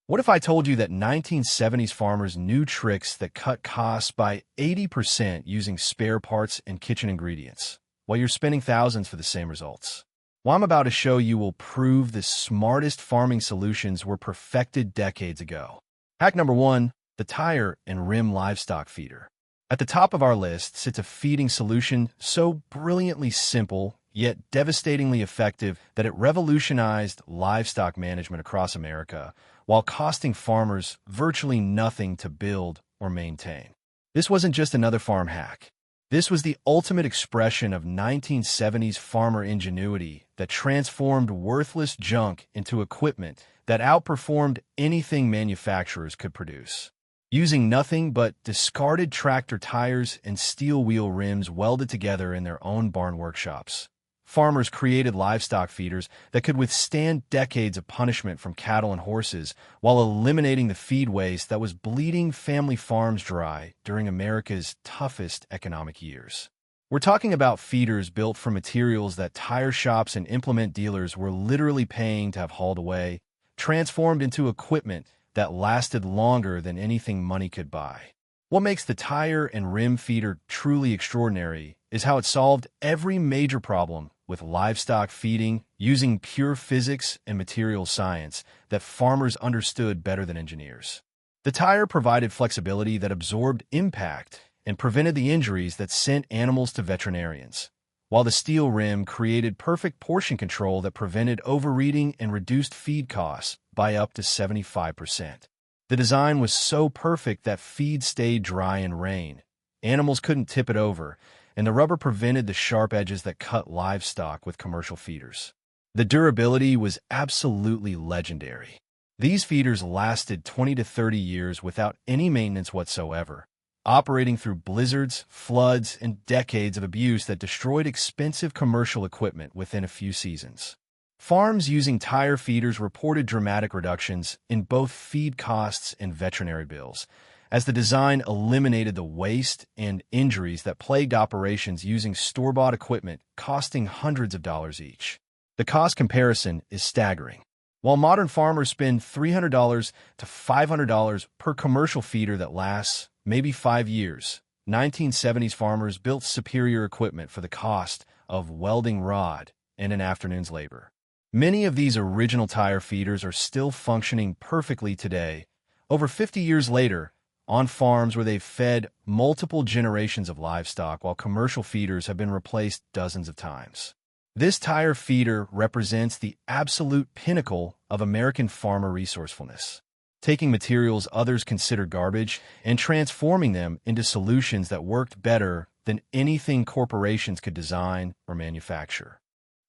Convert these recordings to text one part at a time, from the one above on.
What if I told you that 1970s farmers knew tricks that cut costs by 80% using spare parts and kitchen ingredients, while you're spending thousands for the same results? What I'm about to show you will prove the smartest farming solutions were perfected decades ago. Hack number 1, the tire and rim livestock feeder. At the top of our list sits a feeding solution so brilliantly simple, yet devastatingly effective that it revolutionized livestock management across America, while costing farmers virtually nothing to build or maintain. This wasn't just another farm hack. This was the ultimate expression of 1970s farmer ingenuity that transformed worthless junk into equipment that outperformed anything manufacturers could produce. Using nothing but discarded tractor tires and steel wheel rims welded together in their own barn workshops, farmers created livestock feeders that could withstand decades of punishment from cattle and horses while eliminating the feed waste that was bleeding family farms dry during America's toughest economic years. We're talking about feeders built from materials that tire shops and implement dealers were literally paying to have hauled away, transformed into equipment that lasted longer than anything money could buy. What makes the tire and rim feeder truly extraordinary is how it solved every major problem with livestock feeding using pure physics and material science that farmers understood better than engineers. The tire provided flexibility that absorbed impact and prevented the injuries that sent animals to veterinarians, while the steel rim created perfect portion control that prevented overeating and reduced feed costs by up to 75%. The design was so perfect that feed stayed dry in rain, animals couldn't tip it over, and the rubber prevented the sharp edges that cut livestock with commercial feeders. The durability was absolutely legendary. These feeders lasted 20 to 30 years without any maintenance whatsoever, operating through blizzards, floods, and decades of abuse that destroyed expensive commercial equipment within a few seasons. Farms using tire feeders reported dramatic reductions in both feed costs and veterinary bills, as the design eliminated the waste and injuries that plagued operations using store-bought equipment costing hundreds of dollars each. The cost comparison is staggering. While modern farmers spend $300 to $500 per commercial feeder that lasts maybe 5 years, 1970s farmers built superior equipment for the cost of welding rod and an afternoon's labor. Many of these original tire feeders are still functioning perfectly today, over 50 years later, on farms where they've fed multiple generations of livestock while commercial feeders have been replaced dozens of times. This tire feeder represents the absolute pinnacle of American farmer resourcefulness, taking materials others consider garbage and transforming them into solutions that worked better than anything corporations could design or manufacture.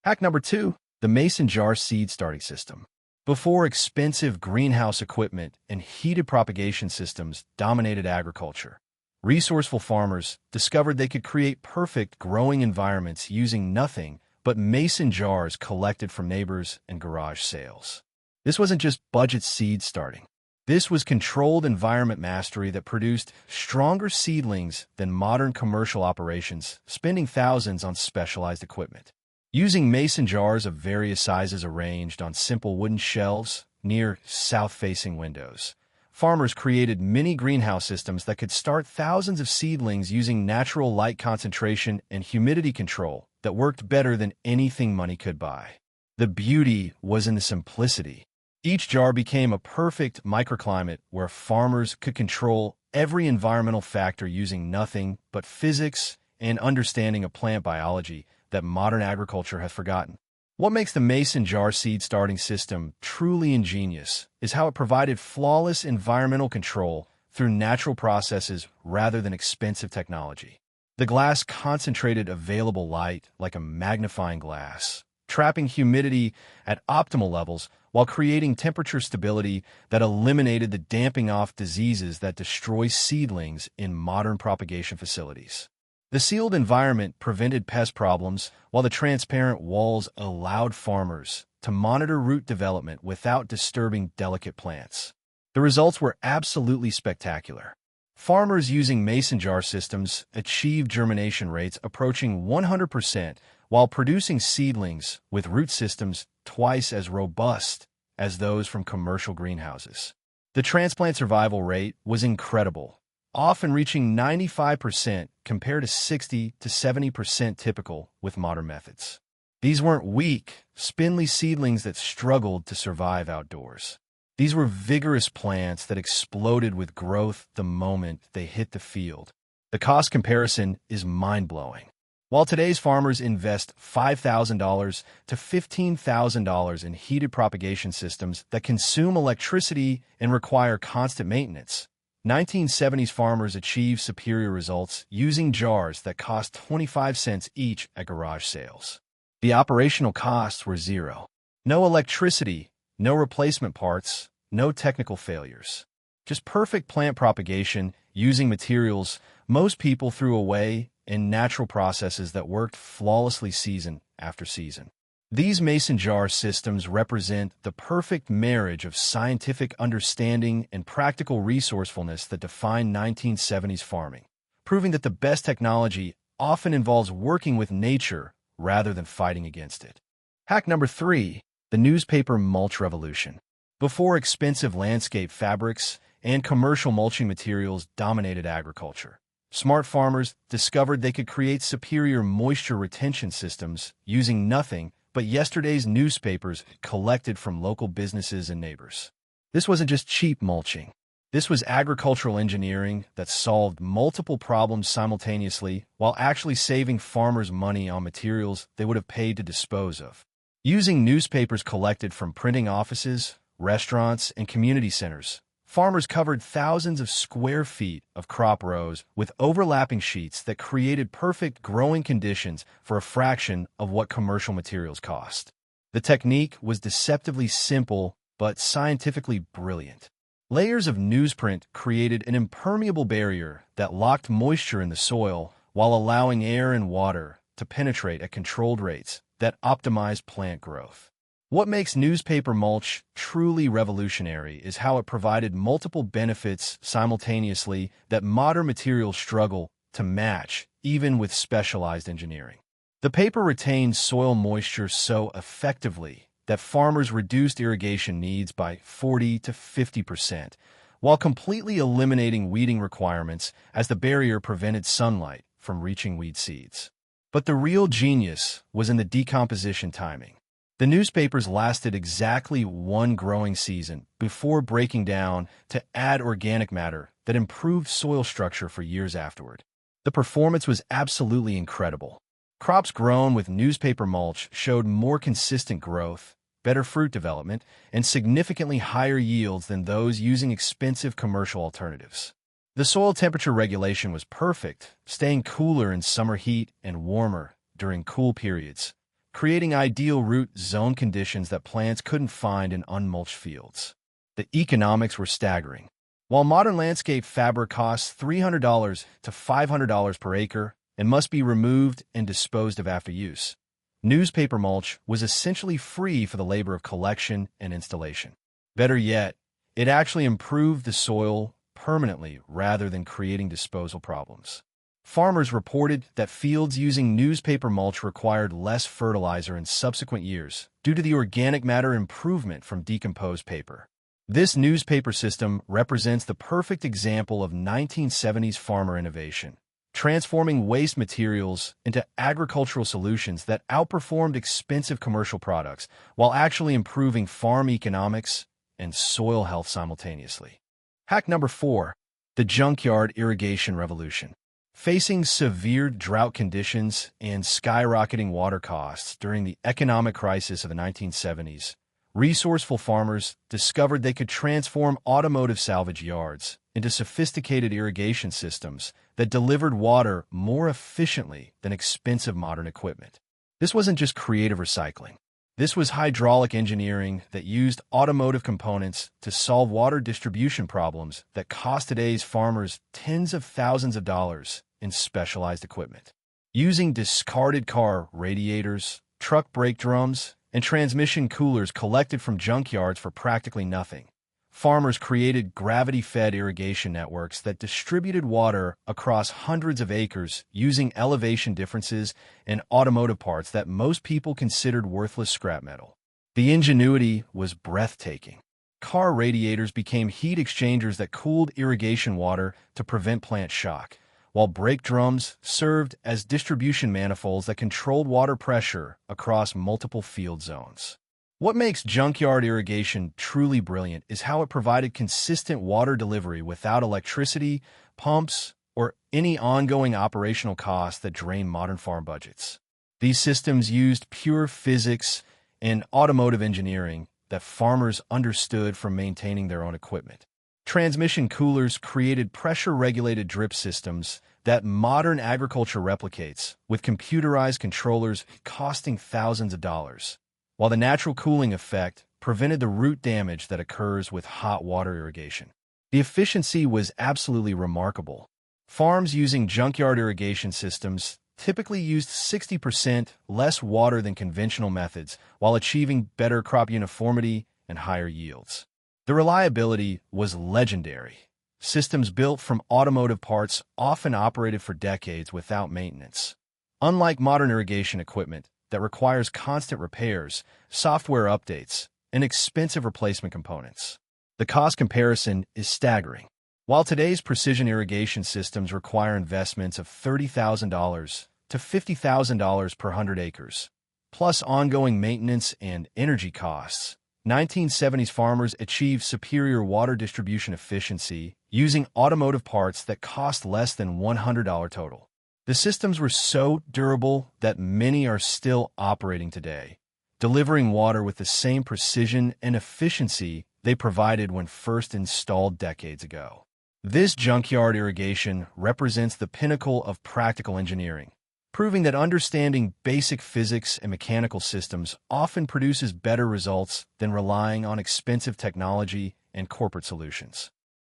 Hack number 2, the mason jar seed starting system. Before expensive greenhouse equipment and heated propagation systems dominated agriculture, resourceful farmers discovered they could create perfect growing environments using nothing but mason jars collected from neighbors and garage sales. This wasn't just budget seed starting. This was controlled environment mastery that produced stronger seedlings than modern commercial operations, spending thousands on specialized equipment. Using mason jars of various sizes arranged on simple wooden shelves near south-facing windows, farmers created mini greenhouse systems that could start thousands of seedlings using natural light concentration and humidity control that worked better than anything money could buy. The beauty was in the simplicity. Each jar became a perfect microclimate where farmers could control every environmental factor using nothing but physics and understanding of plant biology that modern agriculture has forgotten. What makes the mason jar seed starting system truly ingenious is how it provided flawless environmental control through natural processes rather than expensive technology. The glass concentrated available light like a magnifying glass, trapping humidity at optimal levels while creating temperature stability that eliminated the damping off diseases that destroy seedlings in modern propagation facilities. The sealed environment prevented pest problems, while the transparent walls allowed farmers to monitor root development without disturbing delicate plants. The results were absolutely spectacular. Farmers using mason jar systems achieved germination rates approaching 100% while producing seedlings with root systems twice as robust as those from commercial greenhouses. The transplant survival rate was incredible, often reaching 95% compared to 60 to 70% typical with modern methods. These weren't weak, spindly seedlings that struggled to survive outdoors. These were vigorous plants that exploded with growth the moment they hit the field. The cost comparison is mind-blowing. While today's farmers invest $5,000 to $15,000 in heated propagation systems that consume electricity and require constant maintenance, 1970s farmers achieved superior results using jars that cost 25 cents each at garage sales. The operational costs were zero. No electricity, no replacement parts, no technical failures. Just perfect plant propagation using materials most people threw away and natural processes that worked flawlessly season after season. These mason jar systems represent the perfect marriage of scientific understanding and practical resourcefulness that define 1970s farming, proving that the best technology often involves working with nature rather than fighting against it. Hack number 3, the newspaper mulch revolution. Before expensive landscape fabrics and commercial mulching materials dominated agriculture, smart farmers discovered they could create superior moisture retention systems using nothing but yesterday's newspapers collected from local businesses and neighbors. This wasn't just cheap mulching. This was agricultural engineering that solved multiple problems simultaneously while actually saving farmers money on materials they would have paid to dispose of. Using newspapers collected from printing offices, restaurants, and community centers, farmers covered thousands of square feet of crop rows with overlapping sheets that created perfect growing conditions for a fraction of what commercial materials cost. The technique was deceptively simple but scientifically brilliant. Layers of newsprint created an impermeable barrier that locked moisture in the soil while allowing air and water to penetrate at controlled rates that optimized plant growth. What makes newspaper mulch truly revolutionary is how it provided multiple benefits simultaneously that modern materials struggle to match, even with specialized engineering. The paper retained soil moisture so effectively that farmers reduced irrigation needs by 40 to 50%, while completely eliminating weeding requirements as the barrier prevented sunlight from reaching weed seeds. But the real genius was in the decomposition timing. The newspapers lasted exactly one growing season before breaking down to add organic matter that improved soil structure for years afterward. The performance was absolutely incredible. Crops grown with newspaper mulch showed more consistent growth, better fruit development, and significantly higher yields than those using expensive commercial alternatives. The soil temperature regulation was perfect, staying cooler in summer heat and warmer during cool periods, creating ideal root zone conditions that plants couldn't find in unmulched fields. The economics were staggering. While modern landscape fabric costs $300 to $500 per acre and must be removed and disposed of after use, newspaper mulch was essentially free for the labor of collection and installation. Better yet, it actually improved the soil permanently rather than creating disposal problems. Farmers reported that fields using newspaper mulch required less fertilizer in subsequent years due to the organic matter improvement from decomposed paper. This newspaper system represents the perfect example of 1970s farmer innovation, transforming waste materials into agricultural solutions that outperformed expensive commercial products while actually improving farm economics and soil health simultaneously. Hack number 4, the junkyard irrigation revolution. Facing severe drought conditions and skyrocketing water costs during the economic crisis of the 1970s, resourceful farmers discovered they could transform automotive salvage yards into sophisticated irrigation systems that delivered water more efficiently than expensive modern equipment. This wasn't just creative recycling. This was hydraulic engineering that used automotive components to solve water distribution problems that cost today's farmers tens of thousands of dollars in specialized equipment. Using discarded car radiators, truck brake drums, and transmission coolers collected from junkyards for practically nothing, farmers created gravity-fed irrigation networks that distributed water across hundreds of acres using elevation differences and automotive parts that most people considered worthless scrap metal. The ingenuity was breathtaking. Car radiators became heat exchangers that cooled irrigation water to prevent plant shock, while brake drums served as distribution manifolds that controlled water pressure across multiple field zones. What makes junkyard irrigation truly brilliant is how it provided consistent water delivery without electricity, pumps, or any ongoing operational costs that drain modern farm budgets. These systems used pure physics and automotive engineering that farmers understood from maintaining their own equipment. Transmission coolers created pressure-regulated drip systems that modern agriculture replicates, with computerized controllers costing thousands of dollars, while the natural cooling effect prevented the root damage that occurs with hot water irrigation. The efficiency was absolutely remarkable. Farms using junkyard irrigation systems typically used 60% less water than conventional methods while achieving better crop uniformity and higher yields. The reliability was legendary. Systems built from automotive parts often operated for decades without maintenance. Unlike modern irrigation equipment that requires constant repairs, software updates, and expensive replacement components, the cost comparison is staggering. While today's precision irrigation systems require investments of $30,000 to $50,000 per 100 acres, plus ongoing maintenance and energy costs, 1970s farmers achieved superior water distribution efficiency using automotive parts that cost less than $100 total. The systems were so durable that many are still operating today, delivering water with the same precision and efficiency they provided when first installed decades ago. This junkyard irrigation represents the pinnacle of practical engineering, proving that understanding basic physics and mechanical systems often produces better results than relying on expensive technology and corporate solutions.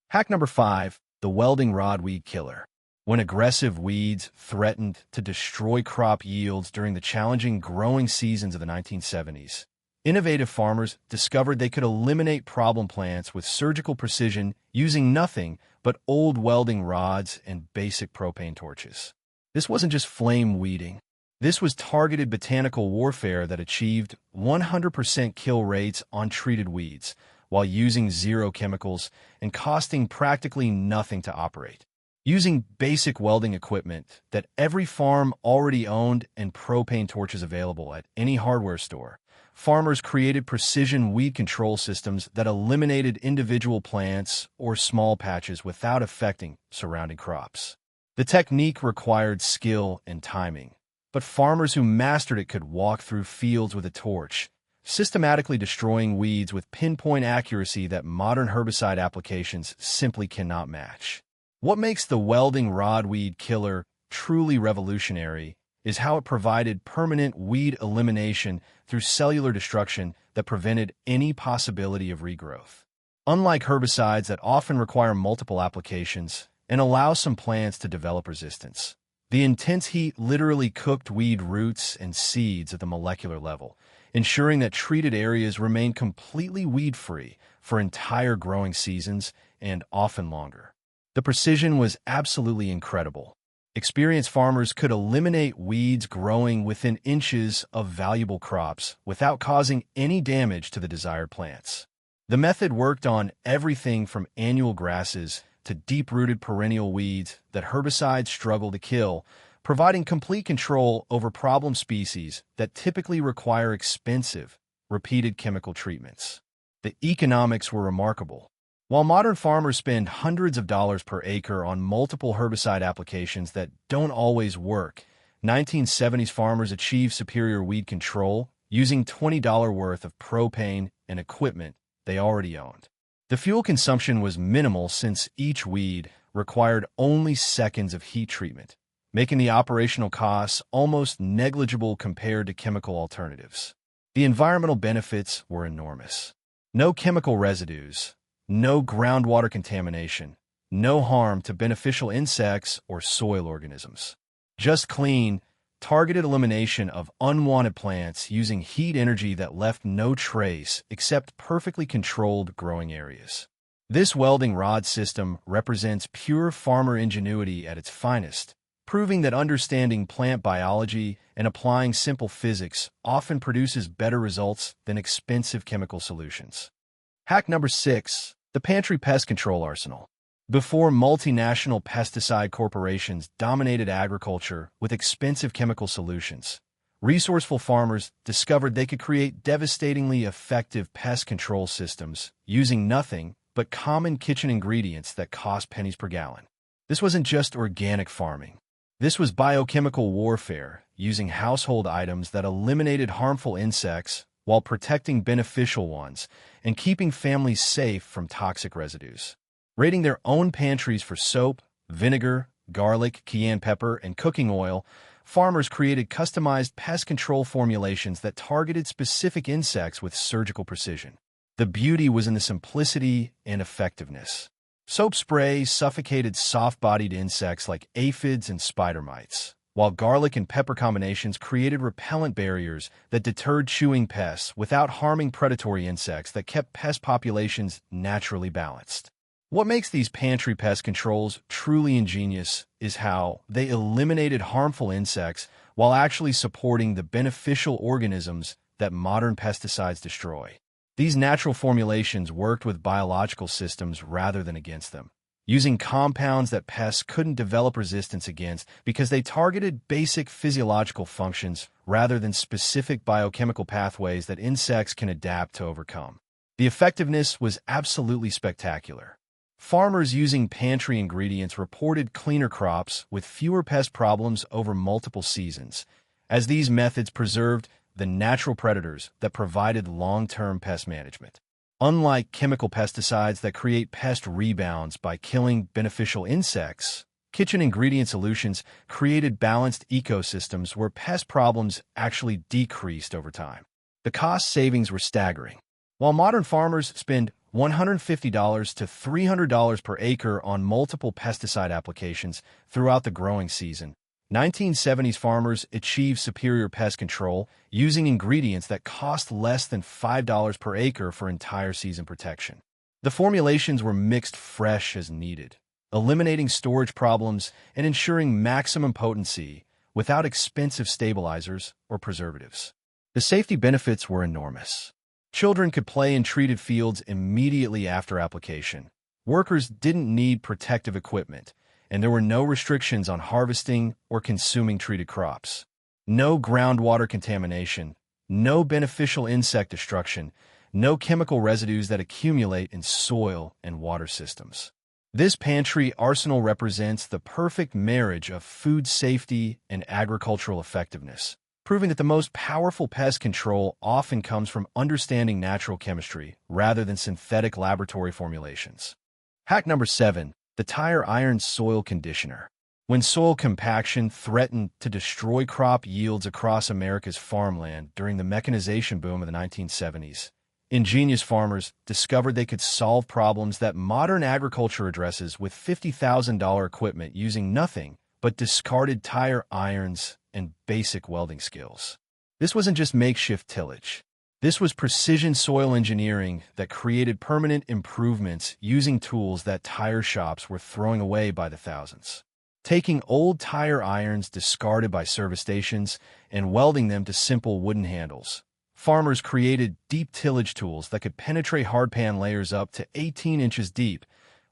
Hack number 5, the welding rod weed killer. When aggressive weeds threatened to destroy crop yields during the challenging growing seasons of the 1970s, innovative farmers discovered they could eliminate problem plants with surgical precision using nothing but old welding rods and basic propane torches. This wasn't just flame weeding. This was targeted botanical warfare that achieved 100% kill rates on treated weeds while using zero chemicals and costing practically nothing to operate. Using basic welding equipment that every farm already owned and propane torches available at any hardware store, farmers created precision weed control systems that eliminated individual plants or small patches without affecting surrounding crops. The technique required skill and timing, but farmers who mastered it could walk through fields with a torch, systematically destroying weeds with pinpoint accuracy that modern herbicide applications simply cannot match. What makes the welding rod weed killer truly revolutionary is how it provided permanent weed elimination through cellular destruction that prevented any possibility of regrowth. Unlike herbicides that often require multiple applications and allow some plants to develop resistance, the intense heat literally cooked weed roots and seeds at the molecular level, ensuring that treated areas remain completely weed-free for entire growing seasons and often longer. The precision was absolutely incredible. Experienced farmers could eliminate weeds growing within inches of valuable crops without causing any damage to the desired plants. The method worked on everything from annual grasses to deep-rooted perennial weeds that herbicides struggle to kill, providing complete control over problem species that typically require expensive, repeated chemical treatments. The economics were remarkable. While modern farmers spend hundreds of dollars per acre on multiple herbicide applications that don't always work, 1970s farmers achieved superior weed control using $20 worth of propane and equipment they already owned. The fuel consumption was minimal since each weed required only seconds of heat treatment, making the operational costs almost negligible compared to chemical alternatives. The environmental benefits were enormous. No chemical residues, no groundwater contamination, no harm to beneficial insects or soil organisms. Just clean, targeted elimination of unwanted plants using heat energy that left no trace except perfectly controlled growing areas. This welding rod system represents pure farmer ingenuity at its finest, proving that understanding plant biology and applying simple physics often produces better results than expensive chemical solutions. Hack number 6. The Pantry Pest Control Arsenal. Before multinational pesticide corporations dominated agriculture with expensive chemical solutions, resourceful farmers discovered they could create devastatingly effective pest control systems using nothing but common kitchen ingredients that cost pennies per gallon. This wasn't just organic farming. This was biochemical warfare, using household items that eliminated harmful insects while protecting beneficial ones and keeping families safe from toxic residues. Raiding their own pantries for soap, vinegar, garlic, cayenne pepper, and cooking oil, farmers created customized pest control formulations that targeted specific insects with surgical precision. The beauty was in the simplicity and effectiveness. Soap spray suffocated soft-bodied insects like aphids and spider mites, while garlic and pepper combinations created repellent barriers that deterred chewing pests without harming predatory insects that kept pest populations naturally balanced. What makes these pantry pest controls truly ingenious is how they eliminated harmful insects while actually supporting the beneficial organisms that modern pesticides destroy. These natural formulations worked with biological systems rather than against them, using compounds that pests couldn't develop resistance against because they targeted basic physiological functions rather than specific biochemical pathways that insects can adapt to overcome. The effectiveness was absolutely spectacular. Farmers using pantry ingredients reported cleaner crops with fewer pest problems over multiple seasons, as these methods preserved the natural predators that provided long-term pest management. Unlike chemical pesticides that create pest rebounds by killing beneficial insects, kitchen ingredient solutions created balanced ecosystems where pest problems actually decreased over time. The cost savings were staggering. While modern farmers spend $150 to $300 per acre on multiple pesticide applications throughout the growing season, 1970s farmers achieved superior pest control using ingredients that cost less than $5 per acre for entire season protection. The formulations were mixed fresh as needed, eliminating storage problems and ensuring maximum potency without expensive stabilizers or preservatives. The safety benefits were enormous. Children could play in treated fields immediately after application. Workers didn't need protective equipment, and there were no restrictions on harvesting or consuming treated crops. No groundwater contamination, no beneficial insect destruction, no chemical residues that accumulate in soil and water systems. This pantry arsenal represents the perfect marriage of food safety and agricultural effectiveness, proving that the most powerful pest control often comes from understanding natural chemistry rather than synthetic laboratory formulations. Hack number 7. The Tire Iron Soil Conditioner. When soil compaction threatened to destroy crop yields across America's farmland during the mechanization boom of the 1970s, ingenious farmers discovered they could solve problems that modern agriculture addresses with $50,000 equipment using nothing but discarded tire irons and basic welding skills. This wasn't just makeshift tillage. This was precision soil engineering that created permanent improvements using tools that tire shops were throwing away by the thousands. Taking old tire irons discarded by service stations and welding them to simple wooden handles, farmers created deep tillage tools that could penetrate hardpan layers up to 18 inches deep,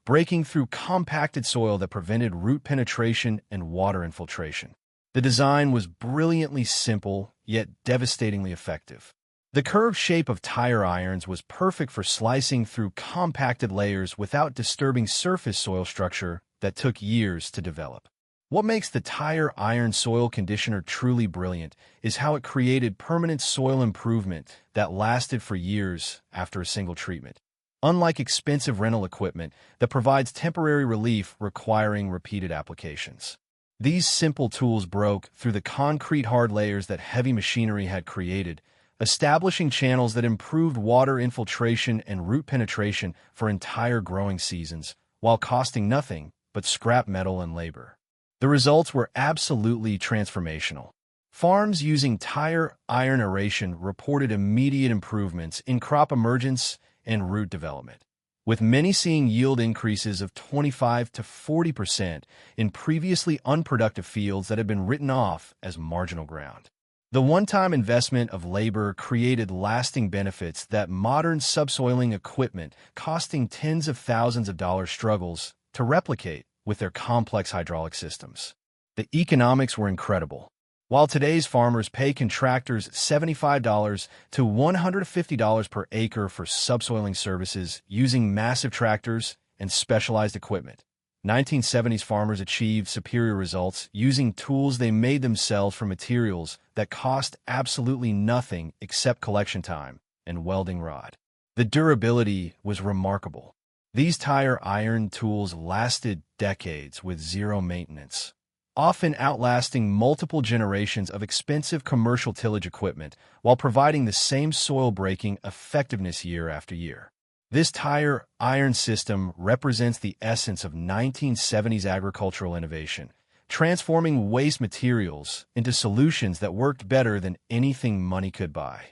breaking through compacted soil that prevented root penetration and water infiltration. The design was brilliantly simple, yet devastatingly effective. The curved shape of tire irons was perfect for slicing through compacted layers without disturbing surface soil structure that took years to develop. What makes the Tire Iron Soil Conditioner truly brilliant is how it created permanent soil improvement that lasted for years after a single treatment. Unlike expensive rental equipment that provides temporary relief requiring repeated applications. These simple tools broke through the concrete hard layers that heavy machinery had created, establishing channels that improved water infiltration and root penetration for entire growing seasons, while costing nothing but scrap metal and labor. The results were absolutely transformational. Farms using tire iron aeration reported immediate improvements in crop emergence and root development, with many seeing yield increases of 25 to 40% in previously unproductive fields that had been written off as marginal ground. The one-time investment of labor created lasting benefits that modern subsoiling equipment costing tens of thousands of dollars struggles to replicate with their complex hydraulic systems. The economics were incredible. While today's farmers pay contractors $75 to $150 per acre for subsoiling services using massive tractors and specialized equipment, 1970s farmers achieved superior results using tools they made themselves from materials that cost absolutely nothing except collection time and welding rod. The durability was remarkable. These tire iron tools lasted decades with zero maintenance, often outlasting multiple generations of expensive commercial tillage equipment while providing the same soil-breaking effectiveness year after year. This tire iron system represents the essence of 1970s agricultural innovation, transforming waste materials into solutions that worked better than anything money could buy.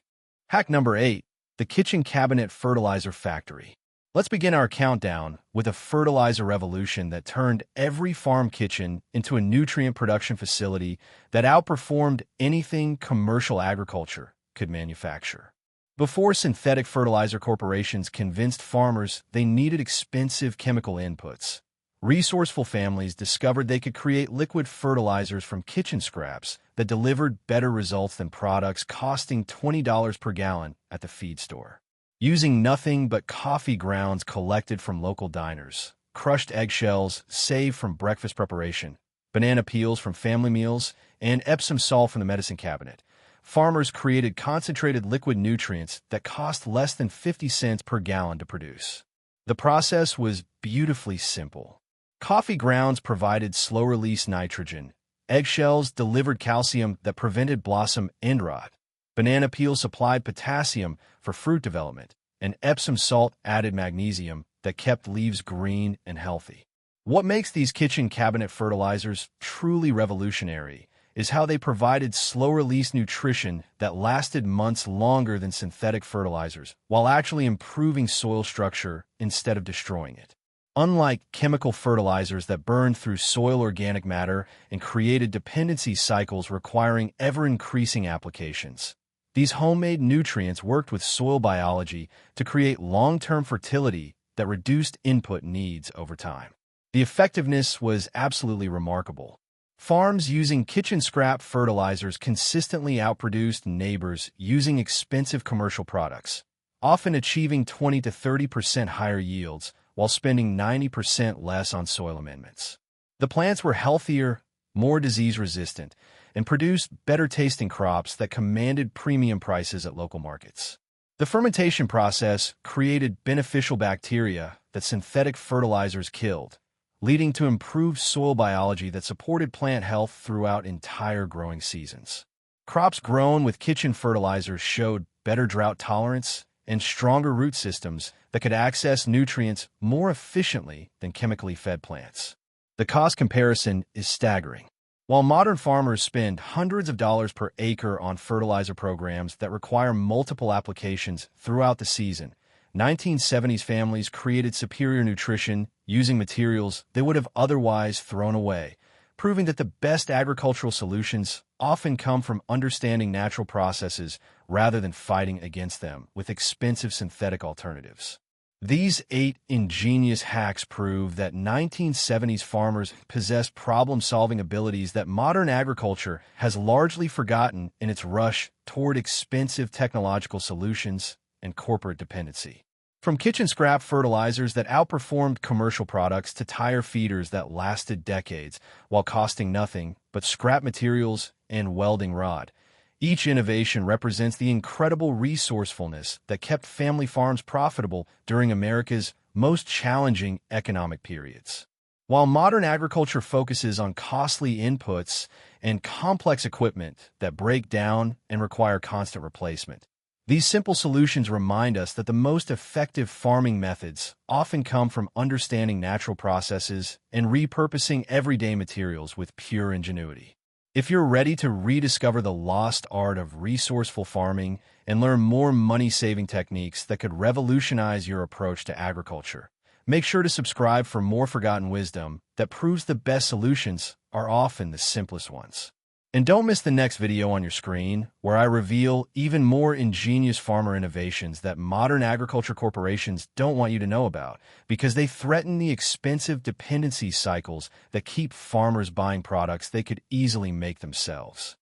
Hack number 8, the kitchen cabinet fertilizer factory. Let's begin our countdown with a fertilizer revolution that turned every farm kitchen into a nutrient production facility that outperformed anything commercial agriculture could manufacture. Before synthetic fertilizer corporations convinced farmers they needed expensive chemical inputs, resourceful families discovered they could create liquid fertilizers from kitchen scraps that delivered better results than products costing $20 per gallon at the feed store. Using nothing but coffee grounds collected from local diners, crushed eggshells saved from breakfast preparation, banana peels from family meals, and Epsom salt from the medicine cabinet, farmers created concentrated liquid nutrients that cost less than 50 cents per gallon to produce. The process was beautifully simple. Coffee grounds provided slow-release nitrogen, eggshells delivered calcium that prevented blossom end rot, banana peels supplied potassium for fruit development, and Epsom salt added magnesium that kept leaves green and healthy. What makes these kitchen cabinet fertilizers truly revolutionary is how they provided slow-release nutrition that lasted months longer than synthetic fertilizers, while actually improving soil structure instead of destroying it. Unlike chemical fertilizers that burned through soil organic matter and created dependency cycles requiring ever-increasing applications, these homemade nutrients worked with soil biology to create long-term fertility that reduced input needs over time. The effectiveness was absolutely remarkable. Farms using kitchen scrap fertilizers consistently outproduced neighbors using expensive commercial products, often achieving 20 to 30% higher yields while spending 90% less on soil amendments. The plants were healthier, more disease-resistant, and produced better-tasting crops that commanded premium prices at local markets. The fermentation process created beneficial bacteria that synthetic fertilizers killed, leading to improved soil biology that supported plant health throughout entire growing seasons. Crops grown with kitchen fertilizers showed better drought tolerance and stronger root systems that could access nutrients more efficiently than chemically fed plants. The cost comparison is staggering. While modern farmers spend hundreds of dollars per acre on fertilizer programs that require multiple applications throughout the season, 1970s families created superior nutrition using materials they would have otherwise thrown away, proving that the best agricultural solutions often come from understanding natural processes rather than fighting against them with expensive synthetic alternatives. These 8 ingenious hacks prove that 1970s farmers possess problem-solving abilities that modern agriculture has largely forgotten in its rush toward expensive technological solutions and corporate dependency. From kitchen scrap fertilizers that outperformed commercial products to tire feeders that lasted decades while costing nothing but scrap materials and welding rod, each innovation represents the incredible resourcefulness that kept family farms profitable during America's most challenging economic periods. While modern agriculture focuses on costly inputs and complex equipment that break down and require constant replacement, these simple solutions remind us that the most effective farming methods often come from understanding natural processes and repurposing everyday materials with pure ingenuity. If you're ready to rediscover the lost art of resourceful farming and learn more money-saving techniques that could revolutionize your approach to agriculture, make sure to subscribe for more forgotten wisdom that proves the best solutions are often the simplest ones. And don't miss the next video on your screen, where I reveal even more ingenious farmer innovations that modern agriculture corporations don't want you to know about, because they threaten the expensive dependency cycles that keep farmers buying products they could easily make themselves.